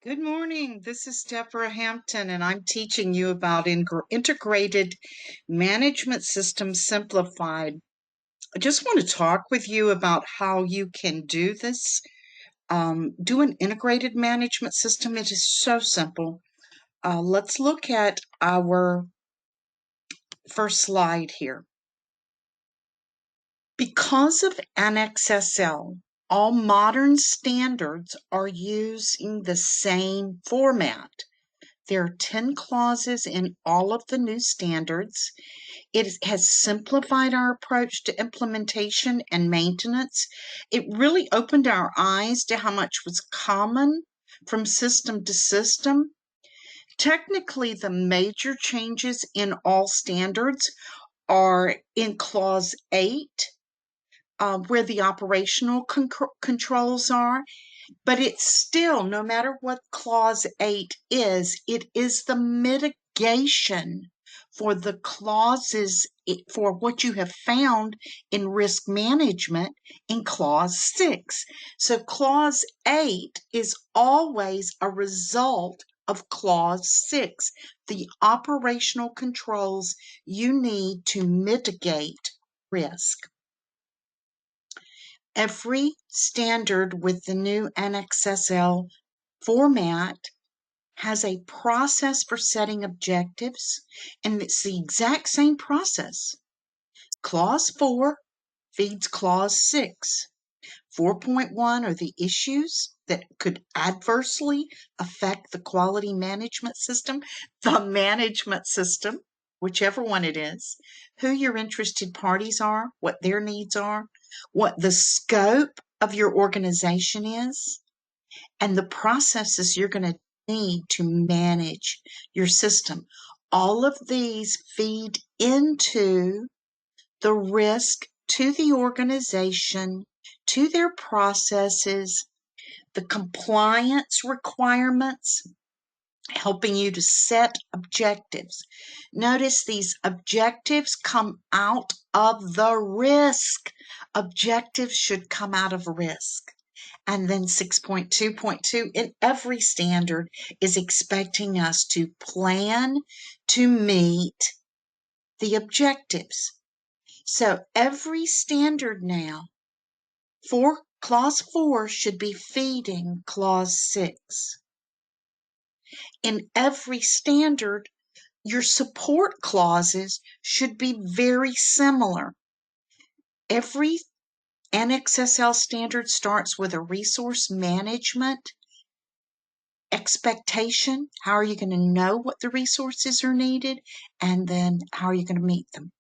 Good morning. This is Debra Hampton, and I'm teaching you about integrated management systems simplified. I just want to talk with you about how you can do this. Do an integrated management system. It is so simple. Let's look at our first slide here. Because of NXSL, all modern standards are using the same format. There are 10 clauses in all of the new standards. It has simplified our approach to implementation and maintenance. It really opened our eyes to how much was common from system to system. Technically, the major changes in all standards are in Clause 8, where the operational controls are. But it's still, no matter what Clause 8 is, it is the mitigation for the clauses for what you have found in risk management in Clause 6. So Clause 8 is always a result of Clause 6, the operational controls you need to mitigate risk. Every standard with the new NXSL format has a process for setting objectives, and it's the exact same process. Clause 4 feeds Clause 6. 4.1 are the issues that could adversely affect the quality management system, whichever one it is, who your interested parties are, what their needs are, what the scope of your organization is, and the processes you're going to need to manage your system. All of these feed into the risk to the organization, to their processes, the compliance requirements, helping you to set objectives. Notice these objectives come out of the risk. Objectives should come out of risk. And then 6.2.2 in every standard is expecting us to plan to meet the objectives. So every standard now for Clause 4 should be feeding Clause 6. In every standard, your support clauses should be very similar. Every NXSL standard starts with a resource management expectation. How are you going to know what the resources are needed? And then how are you going to meet them?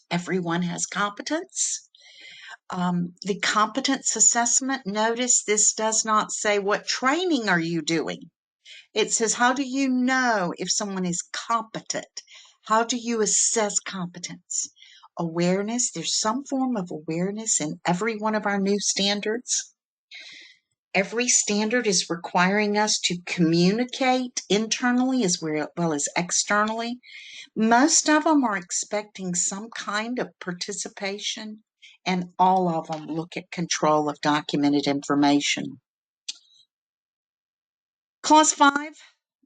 Everyone has competence. The competence assessment, notice this does not say what training are you doing. It says, how do you know if someone is competent? How do you assess competence? Awareness, there's some form of awareness in every one of our new standards. Every standard is requiring us to communicate internally as well as externally. Most of them are expecting some kind of participation, and all of them look at control of documented information. Clause 5,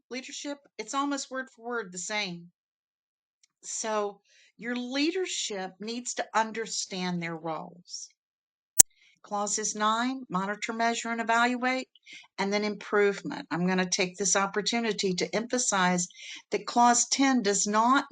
leadership, it's almost word for word the same. So your leadership needs to understand their roles. Clauses 9, monitor, measure, and evaluate, and then improvement. I'm going to take this opportunity to emphasize that Clause 10 is not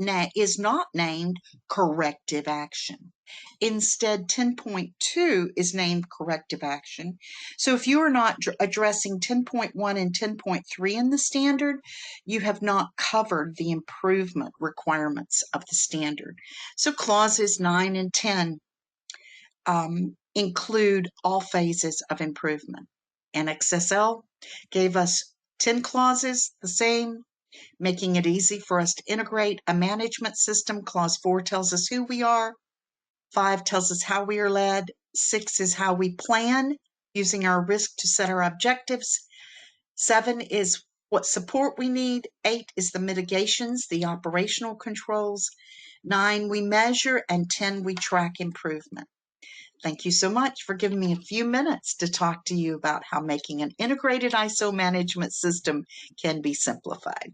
named corrective action. Instead, 10.2 is named corrective action. So if you are not addressing 10.1 and 10.3 in the standard, you have not covered the improvement requirements of the standard. So clauses 9 and 10 include all phases of improvement. NXSL gave us 10 clauses, the same, making it easy for us to integrate a management system. Clause 4 tells us who we are. 5 tells us how we are led. 6 is how we plan, using our risk to set our objectives. 7 is what support we need. 8 is the mitigations, the operational controls. 9, we measure, and 10, we track improvement. Thank you so much for giving me a few minutes to talk to you about how making an integrated ISO management system can be simplified.